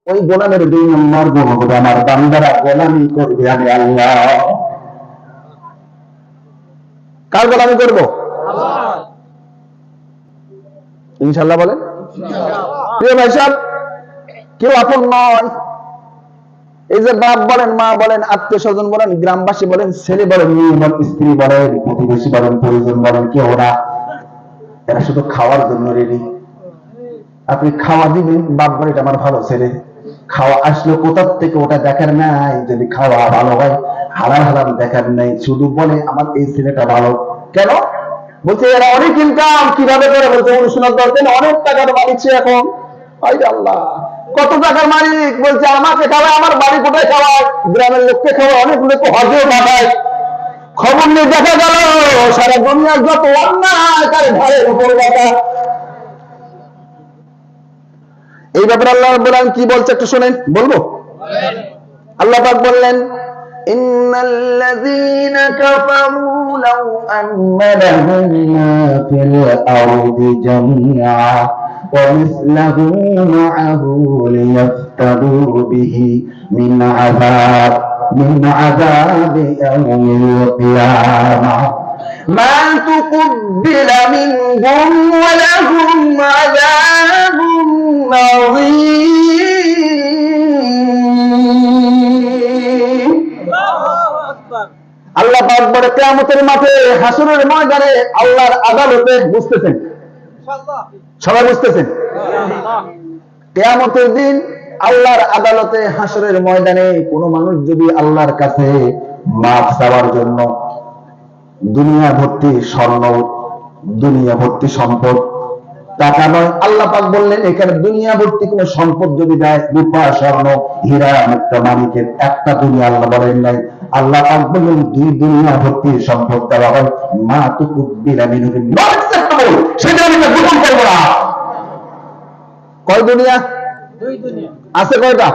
ওই গোলামের 2 নম্বর গুণ হবে আমার বান্দারা গোলামি করবে আমি আল্লাহ। কার গোলামি করব? আল্লাহ। ইনশাআল্লাহ বলেন। প্রিয় ভাই সাহেব, কেউ আপন নয়। এই যে বাপ বলেন, মা বলেন, আত্মীয় স্বজন বলেন, গ্রামবাসী বলেন, ছেলে বলেন, মেয়ে বলেন, স্ত্রী বলেন, প্রতিবেশী বলেন, পরিজন বলেন, কেউ না, এরা শুধু খাওয়ার জন্য রেডি। আপনি খাওয়া দিবেন, বাপ বলে এটা আমার ভালো ছেলে, খাওয়া আসলো কোথার থেকে ওটা দেখার নাই, যদি খাওয়া ভালো হয় হালাল হালাল দেখার নাই, শুধু বলে আমার এই ছেলেটা ভালো। কেন? বলছে এরা অনেক ইনকাম কিভাবে করে, বলছে অনুশীলন দরকার, অনেক টাকার মালিক সে এখন। আল্লাহ, কত টাকার মালিক? বলছে আমাকে খাওয়ায়, আমার বাড়ি কোথায় খাওয়ায়, গ্রামের লোককে খাওয়ায়, অনেক লোক হজেও পাঠায়। খবর নিয়ে দেখা গেল সারা দুনিয়ার যত অন্যায় তার ঘরের উপর দেখা। এই ব্যাপারে আল্লাহ রাব্বুল আলামিন কি বলছে একটু শুনেন, বলবো? আল্লাহ পাক বললেন, ইন্নাল্লাযীনা কাফারু লাউ আন্না লাহুম মা ফিল আরদি জামিআ ওয়া মিসলাহু মা'আহু লিয়াফতাদু বিহি মিন আযাবি ইয়াউমিল কিয়ামাহ মা তুকবিলা মিনহুম ওয়া লাহুম আযাবুন আযীম। আল্লাহ পাক বলে কিয়ামতের মাঠে, হাসরের ময়দানে, আল্লাহর আদালতে, বুঝতেছেন? সবাই বুঝতেছেন? কিয়ামতের দিন আল্লাহর আদালতে, হাসরের ময়দানে কোন মানুষ যদি আল্লাহর কাছে মাফ চাওয়ার জন্য দুনিয়া ভর্তি স্বর্ণ, দুনিয়া ভর্তি সম্পদ, টাকা নয়, আল্লাহ পাক বললেন এখানে দুনিয়া ভর্তি কোন সম্পদ যদি দেয়, রূপা স্বর্ণ হীরা মুক্তা মানিকের, একটা দুনিয়া আল্লাহ বলেন নাই, আল্লাহ পাক বললেন 2 দুনিয়া ভর্তি সম্পদ দেওয়া হয়, মা তুকুবিলা মিনহু নট অ্যাকসেপ্টেবল, সেটা আমি গ্রহণ করব না। কয় দুনিয়া? 2 দুনিয়া আছে। কয়টা?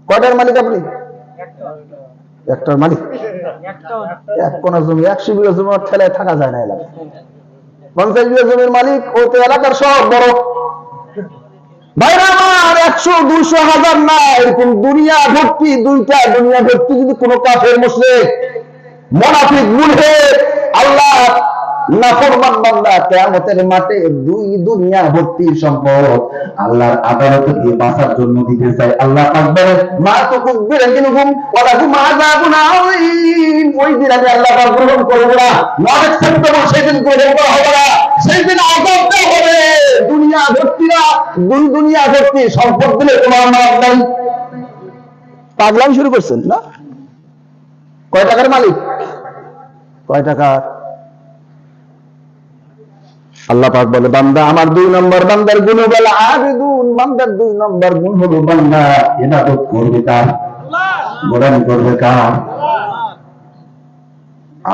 কয়টার মালিক আপনি? একটার মালিক। এক কোনা জমি, 100 বিঘা জমি ঠেলায় থাকা যায় না এলাকায়। 50 বিঘা জমির মালিক, ও তো এলাকার সব বড়। ভাইরা আমার, 100, 200, 1000 না, এরকম দুনিয়া ভর্তি, 2টা দুনিয়া ভর্তি যদি কোনো কাফের মুশরিক মুনাফিক মুলহিদ আল্লাহ নাফরমান বান্দা কিয়ামতের মাঠে 2 দুনিয়া ভর্তি সম্পদ আল্লাহর আদালতে গিয়ে বাঁচার জন্য দিতে চাই, আল্লাহ পাক বলেন মা তুকুবিলা মিনহুম ওয়া লাহুম আযাবুন আযীম। ওই দিন আমি আল্লাহ পাক গ্রহণ করব না, নট অ্যাকসেপ্টেবল, সেদিন গ্রহণ করা হবে না, সেই দিন আযাব দেওয়া হবে। দুনিয়া ভর্তি না, 2 দুনিয়া ভর্তি সম্পদ দিলে তোমার মাপ নাই। পাগলামি শুরু করছেন না? কয় টাকার মালিক? কয় টাকার? আল্লাহ পাক বলে বান্দা আমার 2 নম্বর বান্দার গুণ হলো আবিদুন, বান্দার 2 নম্বর গুণ হলো বান্দা ইবাদত করবে কার? গোলামি করবে কার?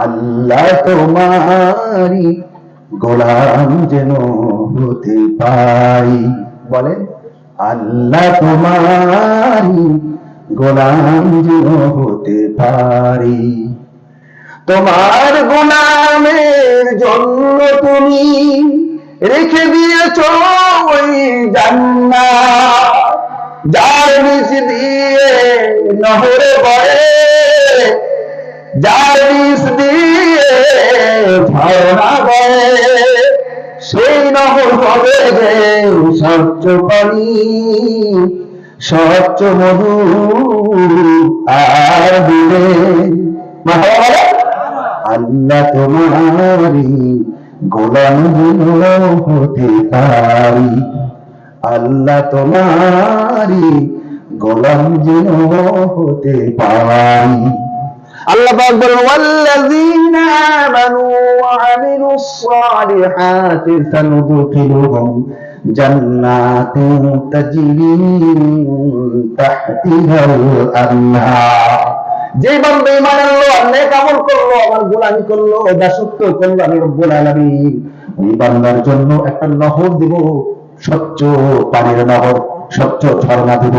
আল্লাহ তোমারই গোলাম যেন হতে পাই। বলেন আল্লাহ তোমারই গোলাম যেন হতে পারি। তোমার গোলামের জন্য তুমি রেখে দিয়েছো ওই জান্নাত, যার নিচ দিয়ে নহরে বয়ে, যার নিচ দিয়ে ঝর্ণা বয়ে, সেই নহর হবে যে স্বচ্ছ পানি, স্বচ্ছ মধু আর দিলে। আল্লাহ তোমারই গোলাম যেন হতে পারি, আল্লাহ তোমারই গোলাম যেন হতে পারি। আল্লাহ পাক বলেন ওয়াল্লাযীনা আমানু ওয়া আমিলুস সালিহাতি সানুদখিলুহুম জান্নাতিন তাজরি মিন তাহতিহাল আনহার। যে বান্দা ঈমান আনলো, নেক আমল করলো, আমার গোলামি করলো, দাসত্ব করলো আমি রব্বুল আলামিন, ওই বান্দার জন্য একটা নহর দিব, স্বচ্ছ পানির নহর, স্বচ্ছ ঝর্ণা দিব,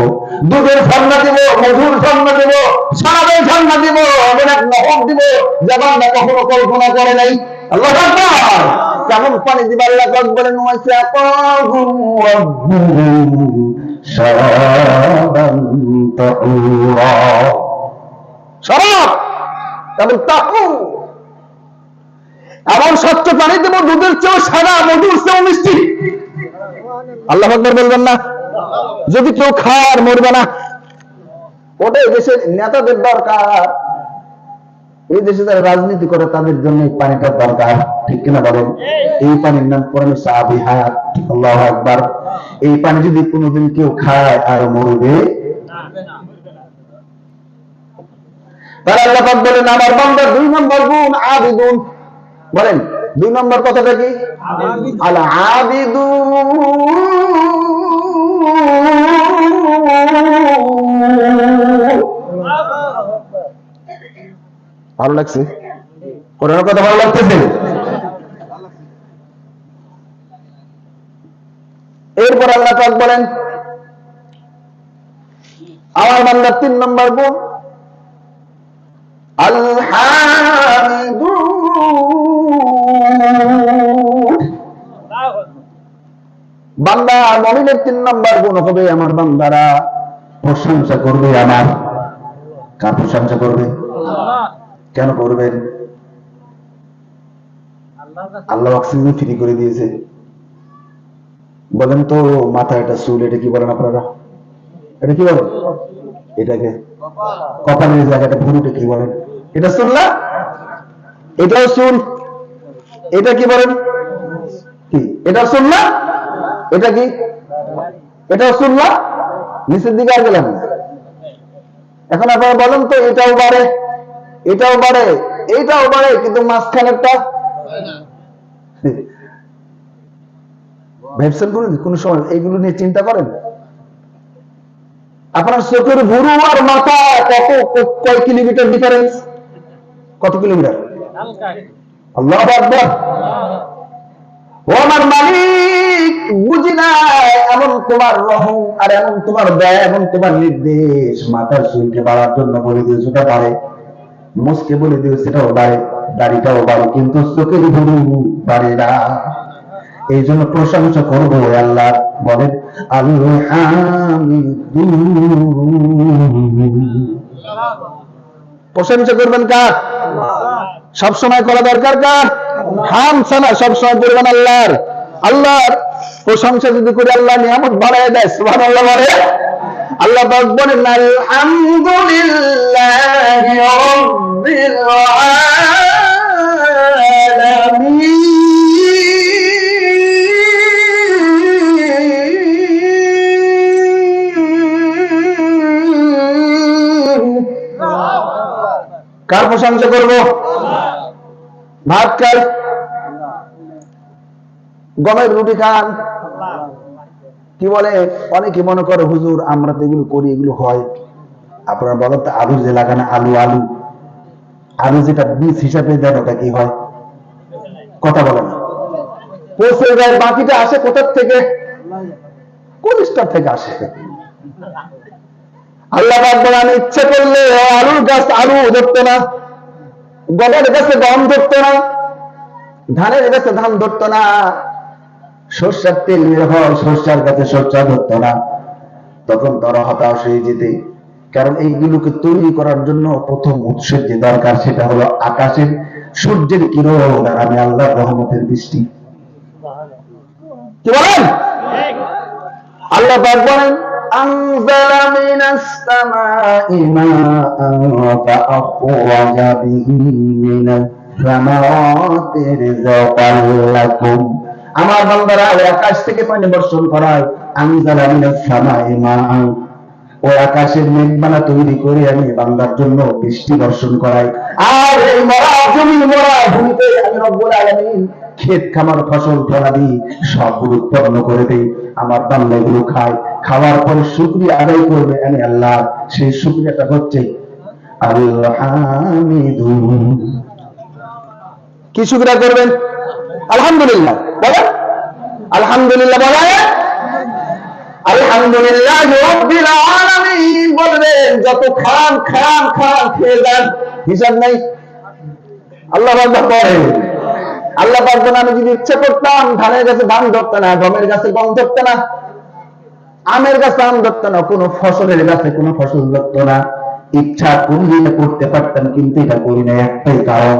দুধের ঝর্ণা দিব, মধুর ঝর্ণা দিব, সারাবের ঝর্ণা দিব, এমন এক নহর দিব যা বান্দা কখনো কল্পনা করে নাই। আল্লাহু আকবার। কেমন পানি দিবা? আল্লাহ পাক বলেন ওয়াসাকাহুম রাব্বুহুম শারাবান তাহুরা। শরাব এবং তাহুর, এমন স্বচ্ছ পানি দেব দুধের চেয়েও সাদা, মধুর চেয়েও মিষ্টি। আল্লাহু আকবার বলবেন না? যদি কেউ খায় আর মরবে না। ওটাই দেশের নেতাদের দরকার, এই দেশে যারা রাজনীতি করে তাদের জন্য এই পানিটার দরকার, ঠিক কিনা বলেন? এই পানির নাম কোরআনে সাহাবী হায়াত। আল্লাহু আকবার। এই পানি যদি কোনোদিন কেউ খায় আর মরবে তাহলে আল্লাহ পাক বলেন আমার বান্দার 2 নম্বর গুণ আবিদুন। বলেন 2 নম্বর কথাটা কি? আল আবিদুন। ভালো লাগছে? কোরআনের কথা ভালো লাগতেছে? এরপর আল্লাহ পাক বলেন আমার বান্দার 3 নম্বর গুণ আল হামিদুন। বান্দা মুমিনের 3 নম্বর গুণ হবে আমার বান্দারা প্রশংসা করবে। আমার কার প্রশংসা করবে? কেন করবেন? আল্লাহ অক্সিজেন ফ্রি করে দিয়েছে। বলেন তো মাথায় একটা চুল, এটা কি বলেন আপনারা? এটা কি বলেন? এটাকে কপালের জায়গাটা ভুরুটা কি বলেন? এটা চুল না? এটাও চুল। এটা কি বলেন? কি এটা চুল না? এটা কি? এটাও চুল না? নিচের দিকে আর গেলাম না। এখন আপনারা বলেন তো এটাও বাড়ে, এটাও বাড়ে, এইটাও বাড়ে, কিন্তু মাঝখানেরটা ভেবছেন কোন সময় এইগুলো নিয়ে চিন্তা করেন? আপনার চোখের ভুরু আর মাথা কয় কিলোমিটার ডিফারেন্স? কত কিলোমিটার? আল্লাহু আকবার। ও আমার মালিক, বুঝি না এমন তোমার রহম আর এমন তোমার দয়া, এমন তোমার নির্দেশ। মাথার চুলকে বাড়ার জন্য বলে দিয়েছে ওটা বাড়ে, মুসকে বলে দিয়েছে সেটাও বাড়ে, দাড়িটাও বাড়ে, কিন্তু চোখের ভুরু বাড়ে না। এই জন্য প্রশংসা করবো আল্লাহ। বলেন প্রশংসা করবেন কার? সবসময় করা দরকার কার? হামসানা সবসময় করবেন আল্লাহর। আল্লাহর প্রশংসা যদি করে আল্লাহ নিয়ামত বাড়ায় দেয়, সুবহানাল্লাহ বলে। আল্লাহ পাক বলেন আলহামদুলিল্লাহি রাব্বিল আলামিন। কার প্রশংসা করবো? ভাত খাই, গমের রুটি খান, কি বলে অনেকে মনে করে হুজুর আমরা তো এগুলো করি, এগুলো হয়। আপনারা বলেন তো আলু যে লাগানো, আলু আলু আলু যেটা বীজ হিসাবে দেন ওটা কি হয়? কথা বলে না, পচে যায়। বাকিটা আসে কোথার থেকে? কোলিস্টার থেকে আসে। আল্লাহ বলেন আমি ইচ্ছে করলে আলুর গাছ আলু ধরতো না, গমের গাছে গম ধরতো না, ধানের গাছে ধান ধরতো না, সর্ষার তেল বের হয় সর্ষার গাছে সর্ষা ধরতো না। তখন তারা হতাশ হয়ে যেতে। কারণ এইগুলোকে তৈরি করার জন্য প্রথম উৎসের যে দরকার সেটা হলো আকাশের সূর্যের কিরণ আর আমি আল্লাহর রহমতের বৃষ্টি। কি বলেন? আল্লাহ পাক বলেন আনজালা মিনাস সামাই মাআন ফাআখরাজা বিহি মিনাস সামাওয়াতি রিজকাল লাকুম। আমার বান্দারা আকাশ থেকে পানি বর্ষণ করায়। আনজালা মিনাস সামাই মাআন, ওই আকাশের মেঘমালা তৈরি করে আমি বান্দার জন্য বৃষ্টি বর্ষণ করাই। আর এই মরা জমি, মরা ভূমিতে আমি রব্বুল আলামিন ক্ষেত খামার ফসল ফলাদি সবগুলো উৎপন্ন করে দেই। আমার বান্দা এগুলো খায়, খাওয়ার পরে শুকরিয়া আদায় করবে আমি আল্লাহ। সেই শুকরিয়াটা হচ্ছে আলহামিদুন। কি শুকরিয়া করবেন? আলহামদুলিল্লাহ বলেন, আলহামদুলিল্লাহ বলেন, আলহামদুলিল্লাহ রাব্বিল আলামিন বলবেন। যত খান খান খান খেয়ে যান, হিসাব নাই। আল্লাহ আকবার বলেন। আল্লাহ পাক বলেন আমি যদি ইচ্ছা করতাম ধানের গাছে ধান ধরতে না, গমের গাছে গম ধরতে না। আমের গাছে আম ধরতো না, কোনো ফসলের গাছে কোনো ফসল ধরতো না। ইচ্ছা কোন দিনে করতে পারতাম, কিন্তু এটা করি না একটাই কারণ,